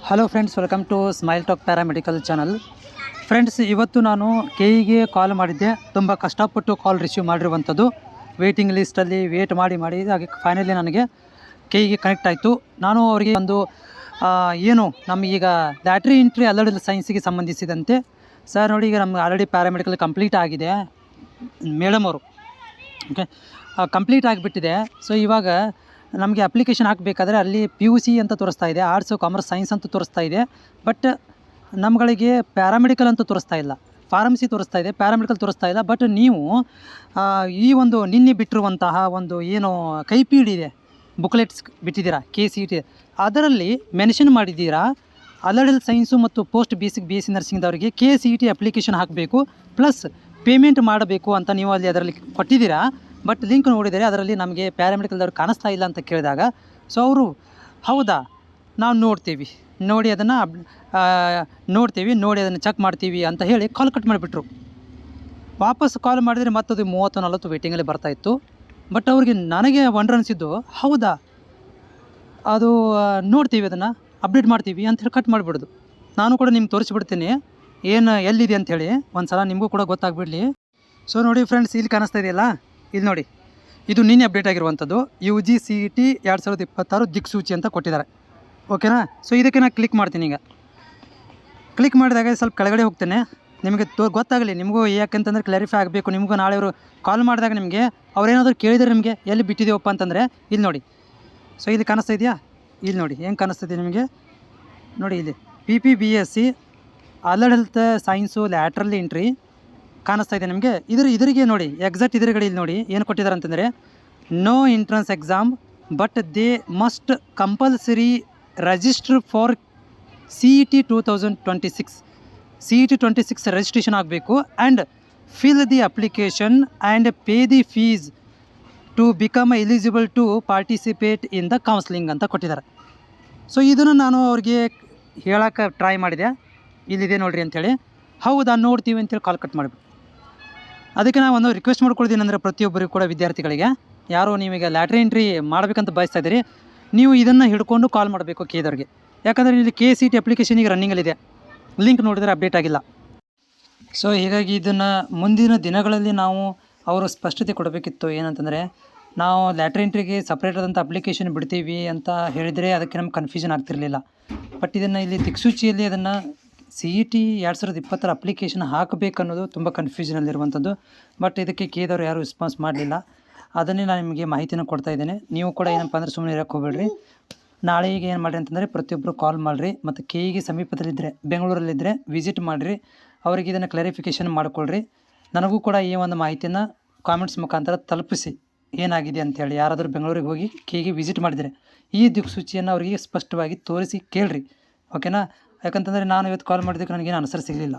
Hello friends, welcome to smile talk paramedical channel. Friends, ಇವತ್ತು ನಾನು ಕೆಇಗೆ ಕಾಲ್ ಮಾಡಿದ್ದೆ. ತುಂಬ ಕಷ್ಟಪಟ್ಟು ಕಾಲ್ ರಿಸೀವ್ ಮಾಡಿರುವಂಥದ್ದು. ವೇಟಿಂಗ್ ಲಿಸ್ಟಲ್ಲಿ ವೇಟ್ ಮಾಡಿ ಹಾಗೆ ಫೈನಲಿ ನನಗೆ ಕೆಇಗೆ ಕನೆಕ್ಟ್ ಆಯಿತು. ನಾನು ಅವರಿಗೆ ಒಂದು ಏನು ನಮಗೀಗ ಲ್ಯಾಟ್ರಿ ಎಂಟ್ರಿ ಅಲರ್ಡ್ ಸೈನ್ಸಿಗೆ ಸಂಬಂಧಿಸಿದಂತೆ ಸರ್ ನೋಡಿ, ಈಗ ನಮ್ಗೆ ಆಲ್ರೆಡಿ ಪ್ಯಾರಾಮೆಡಿಕಲ್ ಕಂಪ್ಲೀಟ್ ಆಗಿದೆ ಮೇಡಮ್ ಅವರು. ಓಕೆ, ಕಂಪ್ಲೀಟ್ ಆಗಿಬಿಟ್ಟಿದೆ. ಸೊ ಇವಾಗ ನಮಗೆ ಅಪ್ಲಿಕೇಶನ್ ಹಾಕಬೇಕಾದ್ರೆ ಅಲ್ಲಿ PUC ಅಂತ ತೋರಿಸ್ತಾ ಇದೆ, ಆರ್ಟ್ಸು ಕಾಮರ್ಸ್ ಸೈನ್ಸ್ ಅಂತ ತೋರಿಸ್ತಾ ಇದೆ. ಬಟ್ ನಮ್ಮಗಳಿಗೆ ಪ್ಯಾರಾಮೆಡಿಕಲ್ ಅಂತ ತೋರಿಸ್ತಾ ಇಲ್ಲ, ಫಾರ್ಮಸಿ ತೋರಿಸ್ತಾ ಇದೆ, ಪ್ಯಾರಾಮೆಡಿಕಲ್ ತೋರಿಸ್ತಾ ಇಲ್ಲ. ಬಟ್ ನೀವು ಈ ಒಂದು ನಿನ್ನೆ ಬಿಟ್ಟಿರುವಂತಹ ಒಂದು ಏನು ಕೈಪಿಡಿ ಇದೆ, ಬುಕ್ಲೆಟ್ಸ್ ಬಿಟ್ಟಿದ್ದೀರಾ KCET, ಅದರಲ್ಲಿ ಮೆನ್ಷನ್ ಮಾಡಿದ್ದೀರಾ ಅಲರ್ಡ್ ಸೈನ್ಸು ಮತ್ತು post basic BSc ನರ್ಸಿಂಗ್ದವರಿಗೆ KCET application ಹಾಕಬೇಕು ಪ್ಲಸ್ ಪೇಮೆಂಟ್ ಮಾಡಬೇಕು ಅಂತ ನೀವು ಅಲ್ಲಿ ಅದರಲ್ಲಿ ಕೊಟ್ಟಿದ್ದೀರಾ. ಬಟ್ ಲಿಂಕ್ ನೋಡಿದರೆ ಅದರಲ್ಲಿ ನಮಗೆ ಪ್ಯಾರಾಮೆಡಿಕಲ್ದವ್ರು ಕಾಣಿಸ್ತಾ ಇಲ್ಲ ಅಂತ ಕೇಳಿದಾಗ, ಸೊ ಅವರು ಹೌದಾ, ನಾವು ನೋಡಿ ಅದನ್ನು ಅದನ್ನು ಚೆಕ್ ಮಾಡ್ತೀವಿ ಅಂತ ಹೇಳಿ ಕಾಲ್ ಕಟ್ ಮಾಡಿಬಿಟ್ರು. ವಾಪಸ್ ಕಾಲ್ ಮಾಡಿದರೆ ಮತ್ತದು 30-40 ವೇಟಿಂಗಲ್ಲಿ ಬರ್ತಾಯಿತ್ತು. ಬಟ್ ಅವ್ರಿಗೆ ನನಗೆ ವಂಡರ್ ಅನಿಸಿದ್ದು, ಹೌದಾ ಅದು ನೋಡ್ತೀವಿ, ಅದನ್ನು ಅಪ್ಡೇಟ್ ಮಾಡ್ತೀವಿ ಅಂತ ಹೇಳಿ ಕಟ್ ಮಾಡಿಬಿಡೋದು. ನಾನು ಕೂಡ ನಿಮ್ಗೆ ತೋರಿಸ್ಬಿಡ್ತೀನಿ ಎಲ್ಲಿದೆ ಅಂಥೇಳಿ, ಒಂದು ಸಲ ನಿಮಗೂ ಕೂಡ ಗೊತ್ತಾಗ್ಬಿಡಲಿ. ಸೊ ನೋಡಿ ಫ್ರೆಂಡ್ಸ್, ಇಲ್ಲಿ ಕಾಣಿಸ್ತಾ ಇದೆಯಲ್ಲ, ಇಲ್ಲಿ ನೋಡಿ, ಇದು ನಿನ್ನೆ ಅಪ್ಡೇಟ್ ಆಗಿರುವಂಥದ್ದು. UGCET 2026 ದಿಕ್ಸೂಚಿ ಅಂತ ಕೊಟ್ಟಿದ್ದಾರೆ. ಓಕೆನಾ? ಸೊ ಇದಕ್ಕೆ ನಾನು ಕ್ಲಿಕ್ ಮಾಡ್ತೀನಿ. ಈಗ ಕ್ಲಿಕ್ ಮಾಡಿದಾಗ ಸ್ವಲ್ಪ ಕೆಳಗಡೆ ಹೋಗ್ತೇನೆ, ನಿಮಗೆ ಗೊತ್ತಾಗಲಿ ನಿಮಗೂ. ಯಾಕೆಂತಂದರೆ ಕ್ಲಾರಿಫೈ ಆಗಬೇಕು ನಿಮಗೂ. ನಾಳೆ ಅವರು ಕಾಲ್ ಮಾಡಿದಾಗ ನಿಮಗೆ ಅವ್ರೇನಾದರೂ ಕೇಳಿದರೆ ನಿಮಗೆ ಎಲ್ಲಿ ಬಿಟ್ಟಿದ್ದೀವಪ್ಪ ಅಂತಂದರೆ ಇಲ್ಲಿ ನೋಡಿ. ಸೊ ಇಲ್ಲಿ ಕಾಣಿಸ್ತಾ ಇದೆಯಾ? ಇಲ್ಲಿ ನೋಡಿ, ಹೆಂಗೆ ಕಾಣಿಸ್ತಿದೆ ನಿಮಗೆ ನೋಡಿ. ಇಲ್ಲಿ PPBSc allied health science lateral entry ಕಾಣಿಸ್ತಾ ಇದೆ ನಿಮಗೆ. ಇದರಿಗೆ ನೋಡಿ, ಎಕ್ಸಾಕ್ಟ್ ಇದರುಗಡೆ ಇಲ್ಲಿ ನೋಡಿ ಏನು ಕೊಟ್ಟಿದ್ದಾರೆ ಅಂತಂದರೆ, no entrance exam but they must compulsory register for CET 2026. CET 26 registration ಆಗಬೇಕು and fill the application and pay the fees to become eligible to participate in the counselling ಅಂತ ಕೊಟ್ಟಿದ್ದಾರೆ. ಸೊ ಇದನ್ನು ನಾನು ಅವ್ರಿಗೆ ಹೇಳೋಕ್ಕೆ ಟ್ರೈ ಮಾಡಿದೆ, ಇಲ್ಲಿದೆ ನೋಡಿರಿ ಅಂಥೇಳಿ. ಹೌದಾ, ನೋಡ್ತೀವಿ ಅಂತೇಳಿ ಕಾಲ್ ಕಟ್ ಮಾಡಿಬಿಟ್ಟು. ಅದಕ್ಕೆ ನಾವು ಒಂದು ರಿಕ್ವೆಸ್ಟ್ ಮಾಡ್ಕೊಳ್ತೀನಿ ಅಂದರೆ, ಪ್ರತಿಯೊಬ್ಬರಿಗೂ ಕೂಡ ವಿದ್ಯಾರ್ಥಿಗಳಿಗೆ, ಯಾರು ನೀವೀಗ ಲ್ಯಾಟ್ರಿ ಎಂಟ್ರಿ ಮಾಡಬೇಕಂತ ಬಯಸ್ತಾ ಇದ್ದೀರಿ, ನೀವು ಇದನ್ನು ಹಿಡ್ಕೊಂಡು ಕಾಲ್ ಮಾಡಬೇಕು ಕೆದವ್ರಿಗೆ. ಯಾಕಂದರೆ ಇಲ್ಲಿ KCET ಅಪ್ಲಿಕೇಶನಿಗೆ ರನ್ನಿಂಗಲ್ಲಿದೆ, ಲಿಂಕ್ ನೋಡಿದರೆ ಅಪ್ಡೇಟ್ ಆಗಿಲ್ಲ. ಸೊ ಹೀಗಾಗಿ ಇದನ್ನು ಮುಂದಿನ ದಿನಗಳಲ್ಲಿ ನಾವು ಅವರು ಸ್ಪಷ್ಟತೆ ಕೊಡಬೇಕಿತ್ತು. ಏನಂತಂದರೆ, ನಾವು ಲ್ಯಾಟ್ರಿ ಎಂಟ್ರಿಗೆ ಸಪ್ರೇಟ್ ಆದಂಥ ಅಪ್ಲಿಕೇಶನ್ ಬಿಡ್ತೀವಿ ಅಂತ ಹೇಳಿದರೆ ಅದಕ್ಕೆ ನಮ್ಗೆ ಕನ್ಫ್ಯೂಷನ್ ಆಗ್ತಿರಲಿಲ್ಲ. ಬಟ್ ಇದನ್ನು ಇಲ್ಲಿ ದಿಕ್ಸೂಚಿಯಲ್ಲಿ ಅದನ್ನು CET 2026 ಅಪ್ಲಿಕೇಶನ್ ಹಾಕಬೇಕನ್ನೋದು ತುಂಬ ಕನ್ಫ್ಯೂಷನಲ್ಲಿರುವಂಥದ್ದು. ಬಟ್ ಇದಕ್ಕೆ ಕೆದವರು ಯಾರೂ ರೆಸ್ಪಾನ್ಸ್ ಮಾಡಲಿಲ್ಲ. ಅದನ್ನೇ ನಾನು ನಿಮಗೆ ಮಾಹಿತಿನ ಕೊಡ್ತಾ ಇದ್ದೇನೆ. ನೀವು ಕೂಡ ಏನಪ್ಪ ಅಂದರೆ ಸುಮ್ಮನೆ ಇರೋಕ್ಕೆ ಹೋಗಬೇಡ್ರಿ. ನಾಳೆಗೆ ಏನು ಮಾಡಿರಿ ಅಂತಂದರೆ, ಪ್ರತಿಯೊಬ್ಬರು ಕಾಲ್ ಮಾಡಿರಿ ಮತ್ತು KEಗೆ ಸಮೀಪದಲ್ಲಿದ್ದರೆ, ಬೆಂಗಳೂರಲ್ಲಿದ್ದರೆ ವಿಸಿಟ್ ಮಾಡಿರಿ, ಅವರಿಗೆ ಇದನ್ನು ಕ್ಲಾರಿಫಿಕೇಷನ್ ಮಾಡಿಕೊಳ್ಳ್ರಿ. ನನಗೂ ಕೂಡ ಈ ಒಂದು ಮಾಹಿತಿಯನ್ನು ಕಾಮೆಂಟ್ಸ್ ಮುಖಾಂತರ ತಲುಪಿಸಿ, ಏನಾಗಿದೆ ಅಂಥೇಳಿ. ಯಾರಾದರೂ ಬೆಂಗಳೂರಿಗೆ ಹೋಗಿ KEಗೆ ವಿಸಿಟ್ ಮಾಡಿದರೆ ಈ ದಿಕ್ಸೂಚಿಯನ್ನು ಅವರಿಗೆ ಸ್ಪಷ್ಟವಾಗಿ ತೋರಿಸಿ ಕೇಳ್ರಿ. ಓಕೆನಾ? ಯಾಕಂತಂದರೆ ನಾನು ಇವತ್ತು ಕಾಲ್ ಮಾಡಿದ್ದಕ್ಕೆ ನನಗೇನು ಆನ್ಸರ್ ಸಿಗಲಿಲ್ಲ.